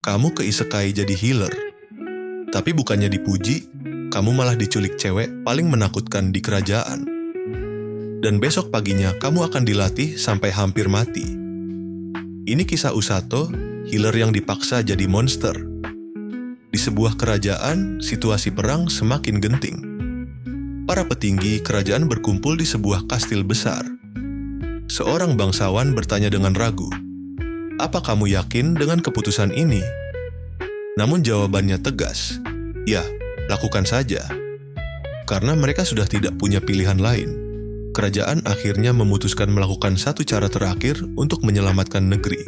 Kamu ke isekai jadi healer. Tapi bukannya dipuji, kamu malah diculik cewek paling menakutkan di kerajaan. Dan besok paginya kamu akan dilatih sampai hampir mati. Ini kisah Usato, healer yang dipaksa jadi monster. Di sebuah kerajaan, situasi perang semakin genting. Para petinggi kerajaan berkumpul di sebuah kastil besar. Seorang bangsawan bertanya dengan ragu, "Apa kamu yakin dengan keputusan ini?" Namun jawabannya tegas, "Ya, lakukan saja." Karena mereka sudah tidak punya pilihan lain, kerajaan akhirnya memutuskan melakukan satu cara terakhir untuk menyelamatkan negeri.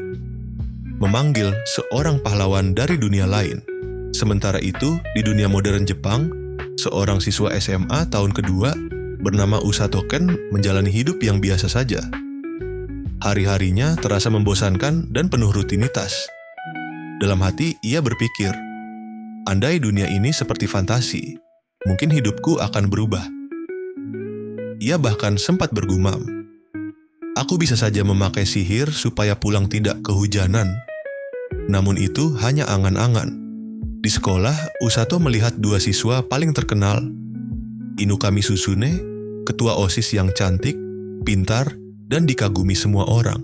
Memanggil seorang pahlawan dari dunia lain. Sementara itu, di dunia modern Jepang, seorang siswa SMA tahun kedua bernama Usato Ken menjalani hidup yang biasa saja. Hari-harinya terasa membosankan dan penuh rutinitas. Dalam hati, ia berpikir, andai dunia ini seperti fantasi, mungkin hidupku akan berubah. Ia bahkan sempat bergumam, "Aku bisa saja memakai sihir supaya pulang tidak kehujanan." Namun itu hanya angan-angan. Di sekolah, Usato melihat dua siswa paling terkenal, Inukami Susune, ketua OSIS yang cantik, pintar, dan dikagumi semua orang.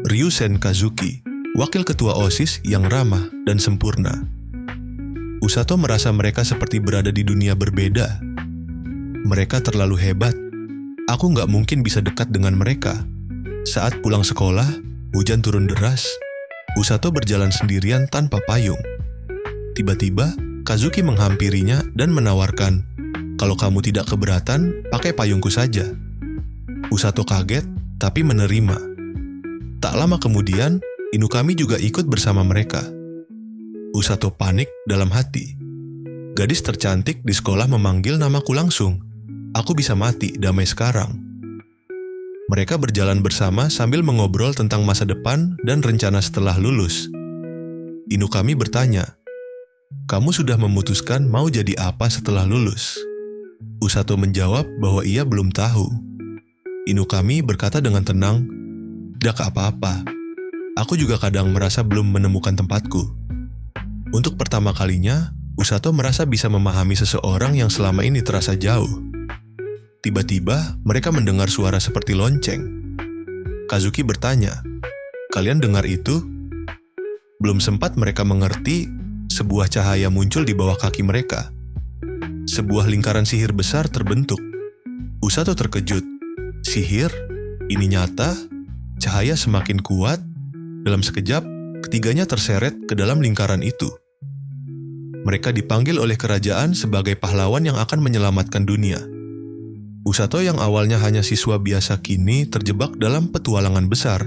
Ryusen Kazuki, wakil ketua OSIS yang ramah dan sempurna. Usato merasa mereka seperti berada di dunia berbeda. Mereka terlalu hebat. Aku nggak mungkin bisa dekat dengan mereka. Saat pulang sekolah, hujan turun deras. Usato berjalan sendirian tanpa payung. Tiba-tiba, Kazuki menghampirinya dan menawarkan, "Kalau kamu tidak keberatan, pakai payungku saja." Usato kaget, tapi menerima. Tak lama kemudian, Inukami juga ikut bersama mereka. Usato panik dalam hati. Gadis tercantik di sekolah memanggil namaku langsung. Aku bisa mati damai sekarang. Mereka berjalan bersama sambil mengobrol tentang masa depan dan rencana setelah lulus. Inukami bertanya, "Kamu sudah memutuskan mau jadi apa setelah lulus?" Usato menjawab bahwa ia belum tahu. Inukami berkata dengan tenang, "Tidak apa-apa. Aku juga kadang merasa belum menemukan tempatku." Untuk pertama kalinya, Usato merasa bisa memahami seseorang yang selama ini terasa jauh. Tiba-tiba, mereka mendengar suara seperti lonceng. Kazuki bertanya, "Kalian dengar itu?" Belum sempat mereka mengerti, sebuah cahaya muncul di bawah kaki mereka. Sebuah lingkaran sihir besar terbentuk. Usato terkejut. Sihir? Ini nyata? Cahaya semakin kuat. Dalam sekejap, ketiganya terseret ke dalam lingkaran itu. Mereka dipanggil oleh kerajaan sebagai pahlawan yang akan menyelamatkan dunia. Usato yang awalnya hanya siswa biasa kini terjebak dalam petualangan besar.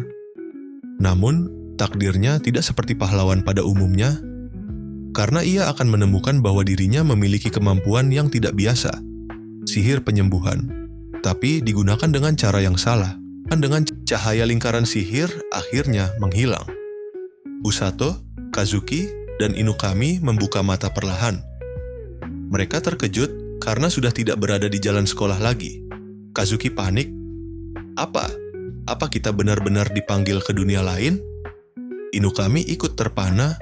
Namun, takdirnya tidak seperti pahlawan pada umumnya, karena ia akan menemukan bahwa dirinya memiliki kemampuan yang tidak biasa, sihir penyembuhan, tapi digunakan dengan cara yang salah. Dengan cahaya lingkaran sihir akhirnya menghilang. Usato, Kazuki, dan Inukami membuka mata perlahan. Mereka terkejut karena sudah tidak berada di jalan sekolah lagi. Kazuki panik. Apa kita benar-benar dipanggil ke dunia lain?" Inukami ikut terpana.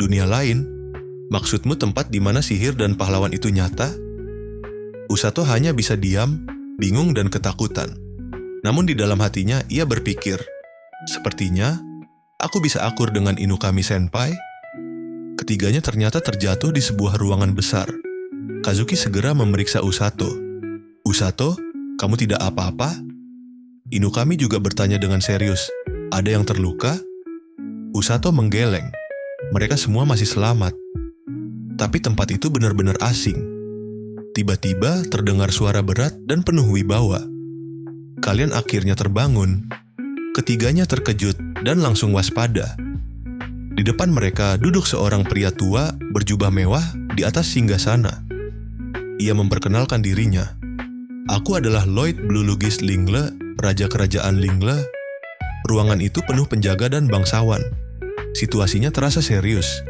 "Dunia lain? Maksudmu tempat di mana sihir dan pahlawan itu nyata?" Usato hanya bisa diam, bingung dan ketakutan. Namun di dalam hatinya ia berpikir, "Sepertinya aku bisa akur dengan Inukami senpai." Ketiganya ternyata terjatuh di sebuah ruangan besar. Kazuki segera memeriksa Usato. "Usato, kamu tidak apa-apa?" Inukami juga bertanya dengan serius, "Ada yang terluka?" Usato menggeleng. Mereka semua masih selamat. Tapi tempat itu benar-benar asing. Tiba-tiba terdengar suara berat dan penuh wibawa. Kalian akhirnya terbangun. Ketiganya terkejut dan langsung waspada. Di depan mereka duduk seorang pria tua berjubah mewah di atas singgasana. Ia memperkenalkan dirinya. "Aku adalah Lloyd Blulugis Lingle, Raja Kerajaan Lingle." Ruangan itu penuh penjaga dan bangsawan. Situasinya terasa serius.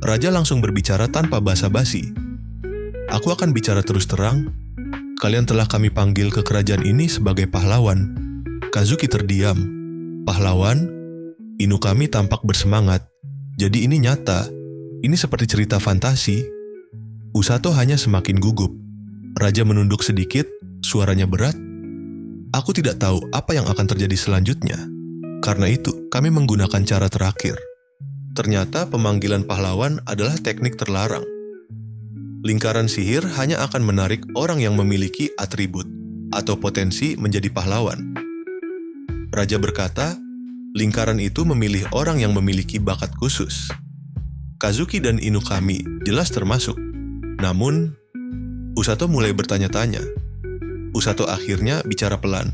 Raja langsung berbicara tanpa basa-basi. "Aku akan bicara terus terang. Kalian telah kami panggil ke kerajaan ini sebagai pahlawan." Kazuki terdiam. "Pahlawan?" Inukami tampak bersemangat. Jadi ini nyata. Ini seperti cerita fantasi. Usato hanya semakin gugup. Raja menunduk sedikit, suaranya berat. Aku tidak tahu apa yang akan terjadi selanjutnya. Karena itu, kami menggunakan cara terakhir. Ternyata pemanggilan pahlawan adalah teknik terlarang. Lingkaran sihir hanya akan menarik orang yang memiliki atribut atau potensi menjadi pahlawan. Raja berkata, lingkaran itu memilih orang yang memiliki bakat khusus. Kazuki dan Inukami jelas termasuk. Namun, Usato mulai bertanya-tanya. Usato akhirnya bicara pelan.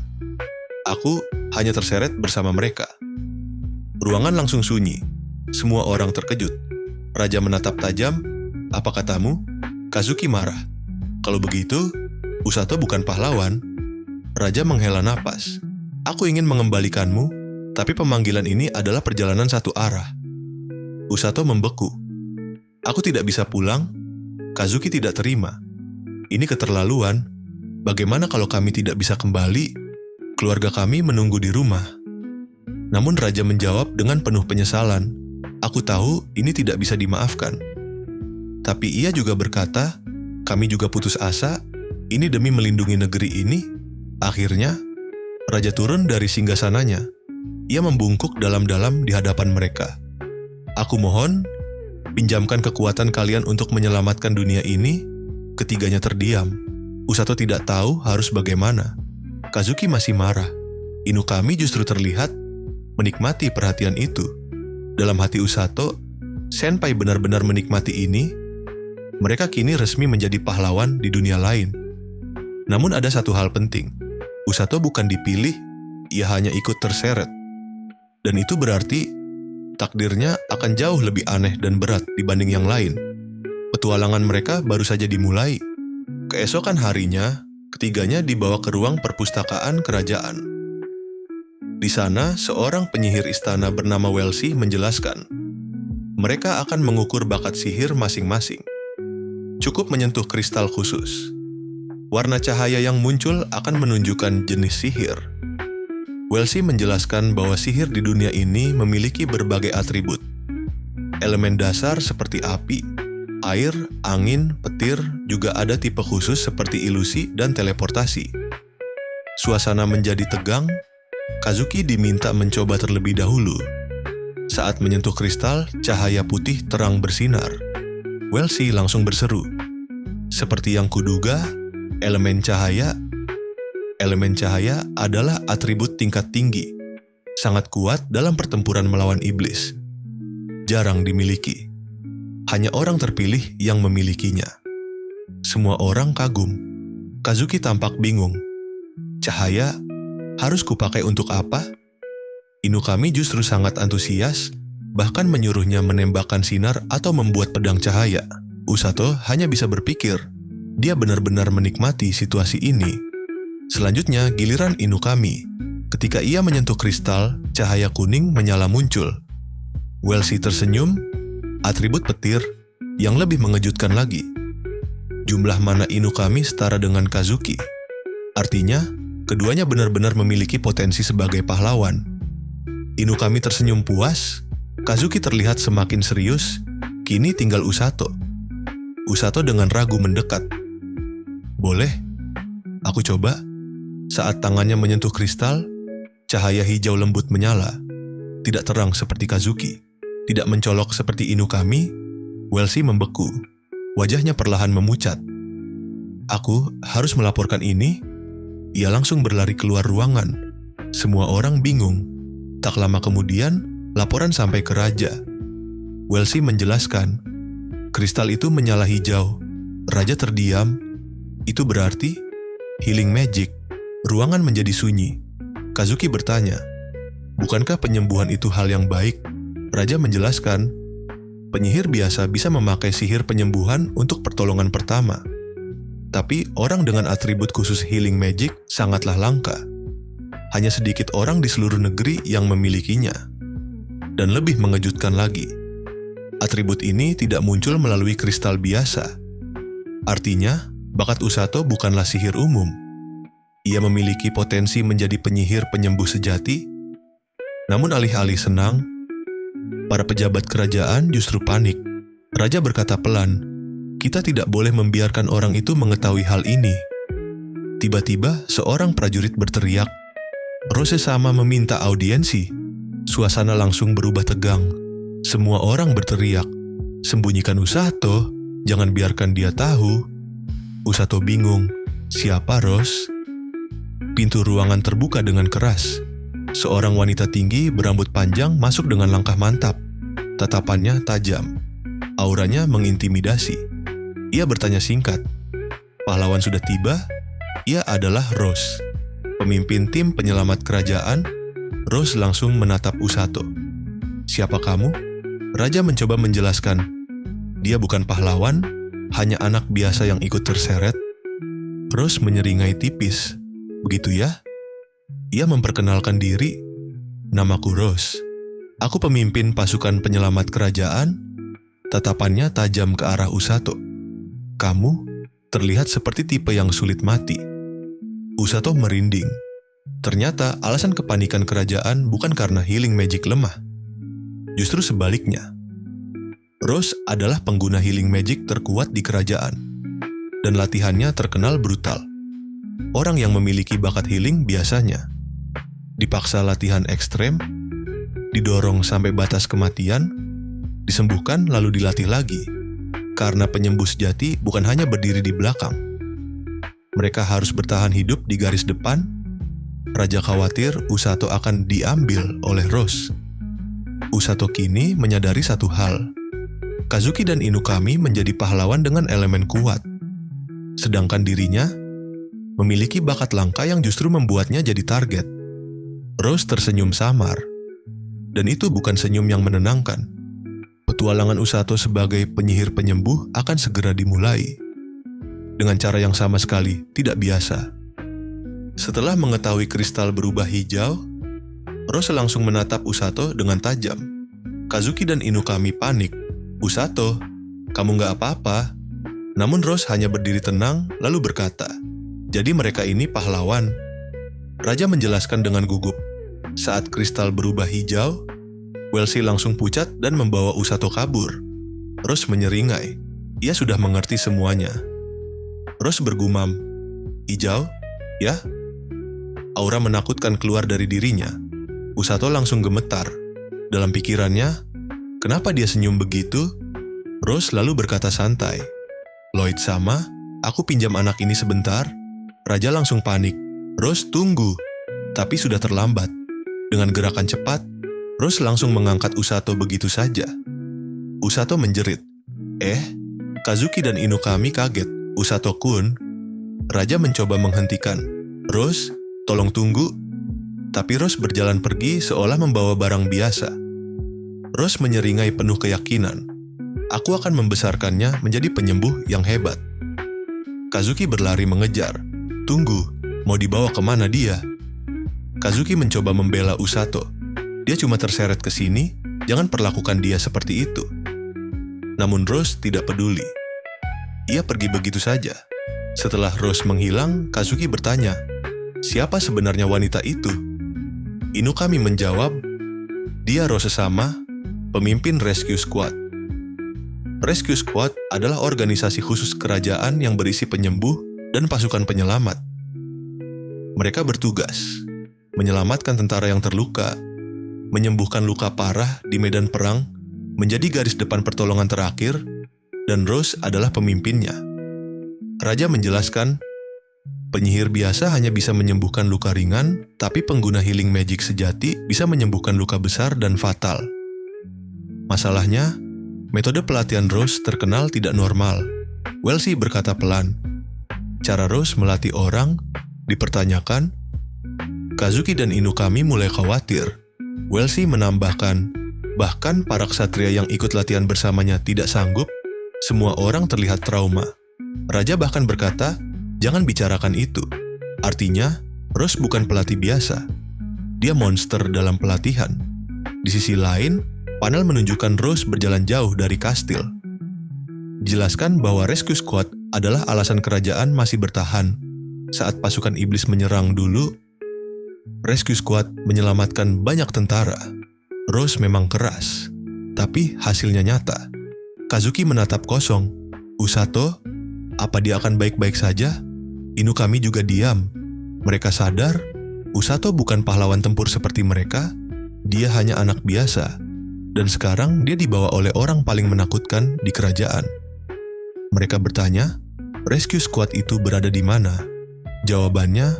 Aku hanya terseret bersama mereka. Ruangan langsung sunyi. Semua orang terkejut. Raja menatap tajam. Apa katamu? Kazuki marah. Kalau begitu, Usato bukan pahlawan. Raja menghela napas. Aku ingin mengembalikanmu, tapi pemanggilan ini adalah perjalanan satu arah. Usato membeku. Aku tidak bisa pulang. Kazuki tidak terima. Ini keterlaluan. Bagaimana kalau kami tidak bisa kembali? Keluarga kami menunggu di rumah. Namun Raja menjawab dengan penuh penyesalan. Aku tahu ini tidak bisa dimaafkan. Tapi ia juga berkata, kami juga putus asa. Ini demi melindungi negeri ini. Akhirnya, Raja turun dari singgasananya. Ia membungkuk dalam-dalam di hadapan mereka. Aku mohon, pinjamkan kekuatan kalian untuk menyelamatkan dunia ini. Ketiganya terdiam. Usato tidak tahu harus bagaimana. Kazuki masih marah. Inukami justru terlihat menikmati perhatian itu. Dalam hati Usato, Senpai benar-benar menikmati ini. Mereka kini resmi menjadi pahlawan di dunia lain. Namun ada satu hal penting. Usato bukan dipilih, ia hanya ikut terseret. Dan itu berarti takdirnya akan jauh lebih aneh dan berat dibanding yang lain. Petualangan mereka baru saja dimulai. Keesokan harinya, ketiganya dibawa ke ruang perpustakaan kerajaan. Di sana, seorang penyihir istana bernama Welsi menjelaskan, mereka akan mengukur bakat sihir masing-masing. Cukup menyentuh kristal khusus. Warna cahaya yang muncul akan menunjukkan jenis sihir. Welsi menjelaskan bahwa sihir di dunia ini memiliki berbagai atribut. Elemen dasar seperti api, air, angin, petir, juga ada tipe khusus seperti ilusi dan teleportasi. Suasana menjadi tegang. Kazuki diminta mencoba terlebih dahulu. Saat menyentuh kristal, cahaya putih terang bersinar. Welsi langsung berseru. Seperti yang kuduga, elemen cahaya adalah atribut tingkat tinggi. Sangat kuat dalam pertempuran melawan iblis. Jarang dimiliki. Hanya orang terpilih yang memilikinya. Semua orang kagum. Kazuki tampak bingung. Cahaya, harus kupakai untuk apa? Inukami justru sangat antusias, bahkan menyuruhnya menembakkan sinar atau membuat pedang cahaya. Usato hanya bisa berpikir, dia benar-benar menikmati situasi ini. Selanjutnya giliran Inukami. Ketika ia menyentuh kristal, cahaya kuning menyala muncul. Welsi tersenyum. Atribut petir yang lebih mengejutkan lagi. Jumlah mana Inukami setara dengan Kazuki. Artinya, keduanya benar-benar memiliki potensi sebagai pahlawan. Inukami tersenyum puas. Kazuki terlihat semakin serius. Kini tinggal Usato. Usato dengan ragu mendekat. Boleh? Aku coba. Saat tangannya menyentuh kristal, cahaya hijau lembut menyala. Tidak terang seperti Kazuki. Tidak mencolok seperti Inukami. Welsi membeku. Wajahnya perlahan memucat. Aku harus melaporkan ini. Ia langsung berlari keluar ruangan. Semua orang bingung. Tak lama kemudian, laporan sampai ke raja. Welsi menjelaskan, kristal itu menyala hijau. Raja terdiam. Itu berarti healing magic. Ruangan menjadi sunyi. Kazuki bertanya, bukankah penyembuhan itu hal yang baik? Raja menjelaskan, penyihir biasa bisa memakai sihir penyembuhan untuk pertolongan pertama. Tapi orang dengan atribut khusus healing magic sangatlah langka. Hanya sedikit orang di seluruh negeri yang memilikinya. Dan lebih mengejutkan lagi, atribut ini tidak muncul melalui kristal biasa. Artinya, bakat Usato bukanlah sihir umum. Ia memiliki potensi menjadi penyihir penyembuh sejati. Namun alih-alih senang, Para pejabat kerajaan justru panik. Raja berkata pelan, "Kita tidak boleh membiarkan orang itu mengetahui hal ini." Tiba-tiba seorang prajurit berteriak, "Rose sama meminta audiensi." Suasana langsung berubah tegang. Semua orang berteriak, "Sembunyikan Usato, jangan biarkan dia tahu." Usato bingung, "Siapa Rose?" Pintu ruangan terbuka dengan keras. Seorang wanita tinggi berambut panjang masuk dengan langkah mantap. Tatapannya tajam. Auranya mengintimidasi. Ia bertanya singkat, "Pahlawan sudah tiba?" Ia adalah Rose, pemimpin tim penyelamat kerajaan. Rose langsung menatap Usato. "Siapa kamu?" Raja mencoba menjelaskan. Dia bukan pahlawan, hanya anak biasa yang ikut terseret. Rose menyeringai tipis. "Begitu ya?" Ia memperkenalkan diri. "Namaku Rose. Aku pemimpin pasukan penyelamat kerajaan." Tatapannya tajam ke arah Usato. "Kamu terlihat seperti tipe yang sulit mati." Usato merinding. Ternyata alasan kepanikan kerajaan bukan karena healing magic lemah. Justru sebaliknya. Rose adalah pengguna healing magic terkuat di kerajaan. Dan latihannya terkenal brutal. Orang yang memiliki bakat healing biasanya dipaksa latihan ekstrem, didorong sampai batas kematian, disembuhkan lalu dilatih lagi. Karena penyembuh sejati bukan hanya berdiri di belakang. Mereka harus bertahan hidup di garis depan. Raja khawatir Usato akan diambil oleh Rose. Usato kini menyadari satu hal. Kazuki dan Inukami menjadi pahlawan dengan elemen kuat. Sedangkan dirinya memiliki bakat langka yang justru membuatnya jadi target. Rose tersenyum samar. Dan itu bukan senyum yang menenangkan. Petualangan Usato sebagai penyihir penyembuh akan segera dimulai. Dengan cara yang sama sekali tidak biasa. Setelah mengetahui kristal berubah hijau, Rose langsung menatap Usato dengan tajam. Kazuki dan Inukami panik. "Usato, kamu gak apa-apa." Namun Rose hanya berdiri tenang lalu berkata, "Jadi mereka ini pahlawan." Raja menjelaskan dengan gugup. Saat kristal berubah hijau, Welsi langsung pucat dan membawa Usato kabur. Rose menyeringai. Ia sudah mengerti semuanya. Rose bergumam, "Hijau? Ya?" Aura menakutkan keluar dari dirinya. Usato langsung gemetar. Dalam pikirannya, kenapa dia senyum begitu? Rose lalu berkata santai, "Lloyd sama, aku pinjam anak ini sebentar." Raja langsung panik. "Rose, tunggu." Tapi sudah terlambat. Dengan gerakan cepat, Rose langsung mengangkat Usato begitu saja. Usato menjerit. Kazuki dan Inukami kaget. "Usato-kun." Raja mencoba menghentikan. "Rose, tolong tunggu." Tapi Rose berjalan pergi seolah membawa barang biasa. Rose menyeringai penuh keyakinan. "Aku akan membesarkannya menjadi penyembuh yang hebat." Kazuki berlari mengejar. "Tunggu, mau dibawa kemana dia?" Kazuki mencoba membela Usato. "Dia cuma terseret ke sini, jangan perlakukan dia seperti itu." Namun Rose tidak peduli. Ia pergi begitu saja. Setelah Rose menghilang, Kazuki bertanya, "Siapa sebenarnya wanita itu?" Inukami menjawab, "Dia Rose sama, pemimpin Rescue Squad." Rescue Squad adalah organisasi khusus kerajaan yang berisi penyembuh dan pasukan penyelamat. Mereka bertugas menyelamatkan tentara yang terluka, menyembuhkan luka parah di medan perang, menjadi garis depan pertolongan terakhir, dan Rose adalah pemimpinnya. Raja menjelaskan, penyihir biasa hanya bisa menyembuhkan luka ringan, tapi pengguna healing magic sejati bisa menyembuhkan luka besar dan fatal. Masalahnya, metode pelatihan Rose terkenal tidak normal. Welsi berkata pelan. Cara Rose melatih orang dipertanyakan. Kazuki dan Inukami mulai khawatir. Welsi menambahkan, bahkan para ksatria yang ikut latihan bersamanya tidak sanggup. Semua orang terlihat trauma. Raja bahkan berkata, jangan bicarakan itu. Artinya, Rose bukan pelatih biasa. Dia monster dalam pelatihan. Di sisi lain, panel menunjukkan Rose berjalan jauh dari kastil. Jelaskan bahwa Rescue Squad adalah alasan kerajaan masih bertahan. Saat pasukan iblis menyerang dulu, Rescue Squad menyelamatkan banyak tentara. Rose memang keras, Tapi hasilnya nyata. Kazuki menatap kosong. Usato, apa dia akan baik-baik saja? Inukami juga diam. Mereka sadar, Usato bukan pahlawan tempur seperti mereka. Dia hanya anak biasa. Dan sekarang dia dibawa oleh orang paling menakutkan di kerajaan. Mereka bertanya, rescue squad itu berada di mana? Jawabannya,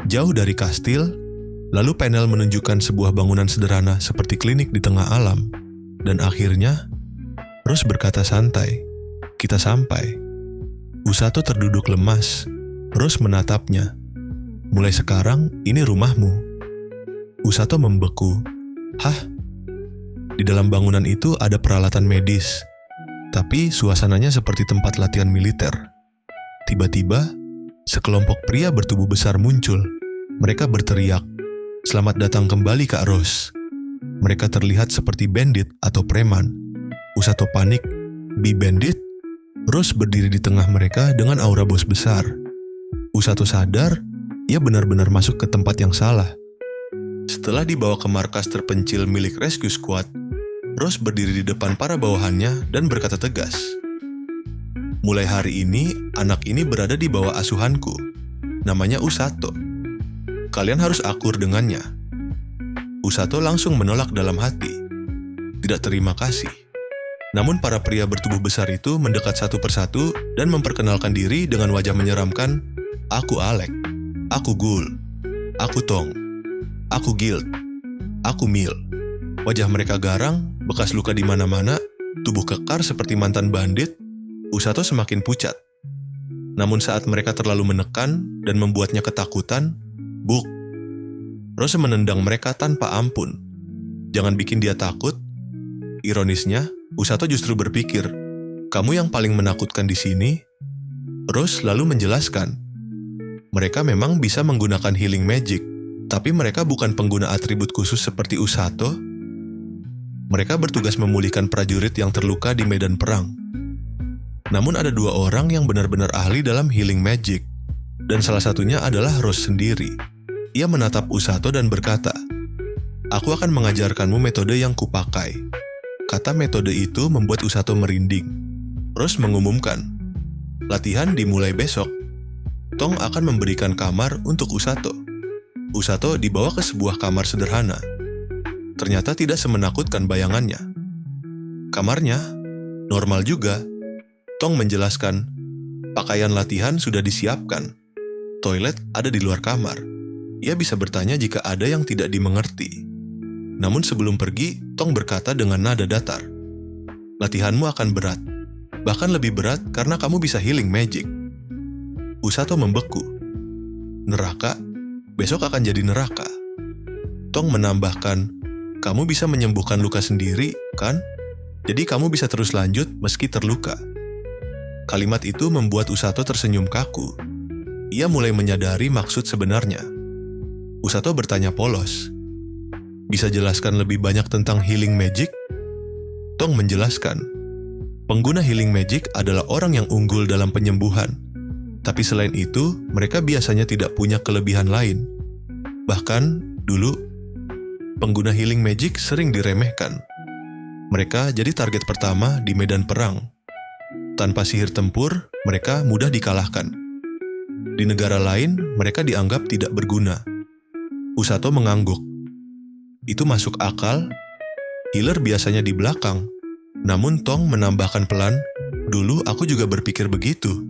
jauh dari kastil. Lalu panel menunjukkan sebuah bangunan sederhana seperti klinik di tengah alam. Dan akhirnya, Rose berkata santai, "Kita sampai." Usato terduduk lemas. Rose menatapnya. "Mulai sekarang, ini rumahmu." Usato membeku. "Hah?" Di dalam bangunan itu ada peralatan medis. Tapi suasananya seperti tempat latihan militer. Tiba-tiba, sekelompok pria bertubuh besar muncul. Mereka berteriak, "Selamat datang kembali, Kak Rose." Mereka terlihat seperti bandit atau preman. Usato panik. "Bi bandit?" Rose berdiri di tengah mereka dengan aura bos besar. Usato sadar, ia benar-benar masuk ke tempat yang salah. Setelah dibawa ke markas terpencil milik Rescue Squad, Rose berdiri di depan para bawahannya dan berkata tegas, "Mulai hari ini, anak ini berada di bawah asuhanku. Namanya Usato. Kalian harus akur dengannya." Usato langsung menolak dalam hati. Tidak terima kasih. Namun para pria bertubuh besar itu mendekat satu persatu dan memperkenalkan diri dengan wajah menyeramkan. "Aku Alec. Aku Ghoul. Aku Tong. Aku Guild. Aku Mil." Wajah mereka garang, bekas luka di mana-mana, tubuh kekar seperti mantan bandit. Usato semakin pucat. Namun saat mereka terlalu menekan dan membuatnya ketakutan, buk. Rose menendang mereka tanpa ampun. Jangan bikin dia takut. Ironisnya, Usato justru berpikir, "Kamu yang paling menakutkan di sini." Rose lalu menjelaskan, mereka memang bisa menggunakan healing magic, tapi mereka bukan pengguna atribut khusus seperti Usato. Mereka bertugas memulihkan prajurit yang terluka di medan perang. Namun ada dua orang yang benar-benar ahli dalam healing magic, dan salah satunya adalah Rose sendiri. Ia menatap Usato dan berkata, "Aku akan mengajarkanmu metode yang kupakai." Kata metode itu membuat Usato merinding. Rose mengumumkan, latihan dimulai besok. Tong akan memberikan kamar untuk Usato. Usato dibawa ke sebuah kamar sederhana. Ternyata tidak semenakutkan bayangannya. Kamarnya normal juga. Tong menjelaskan, pakaian latihan sudah disiapkan. Toilet ada di luar kamar. Ia bisa bertanya jika ada yang tidak dimengerti. Namun sebelum pergi, Tong berkata dengan nada datar, "Latihanmu akan berat. Bahkan lebih berat karena kamu bisa healing magic." Usato membeku. "Neraka? Besok akan jadi neraka." Tong menambahkan, "Kamu bisa menyembuhkan luka sendiri, kan? Jadi kamu bisa terus lanjut meski terluka." Kalimat itu membuat Usato tersenyum kaku. Ia mulai menyadari maksud sebenarnya. Usato bertanya polos, "Bisa jelaskan lebih banyak tentang healing magic?" Tong menjelaskan, pengguna healing magic adalah orang yang unggul dalam penyembuhan. Tapi selain itu, mereka biasanya tidak punya kelebihan lain. Bahkan, dulu, pengguna healing magic sering diremehkan. Mereka jadi target pertama di medan perang. Tanpa sihir tempur, mereka mudah dikalahkan. Di negara lain, mereka dianggap tidak berguna. Usato mengangguk. Itu masuk akal. Healer biasanya di belakang. Namun Tong menambahkan pelan, "Dulu aku juga berpikir begitu."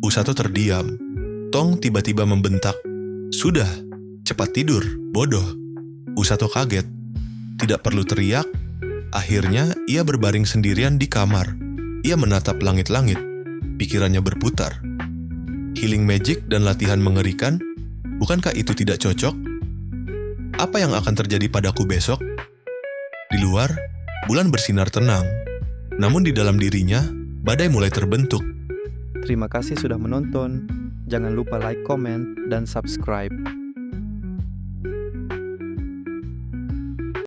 Usato terdiam. Tong tiba-tiba membentak, "Sudah, cepat tidur, bodoh." Usato kaget. Tidak perlu teriak. Akhirnya ia berbaring sendirian di kamar. Ia menatap langit-langit. Pikirannya berputar. Healing magic dan latihan mengerikan, bukankah itu tidak cocok? Apa yang akan terjadi padaku besok? Di luar, bulan bersinar tenang. Namun di dalam dirinya, badai mulai terbentuk. Terima kasih sudah menonton. Jangan lupa like, comment, dan subscribe.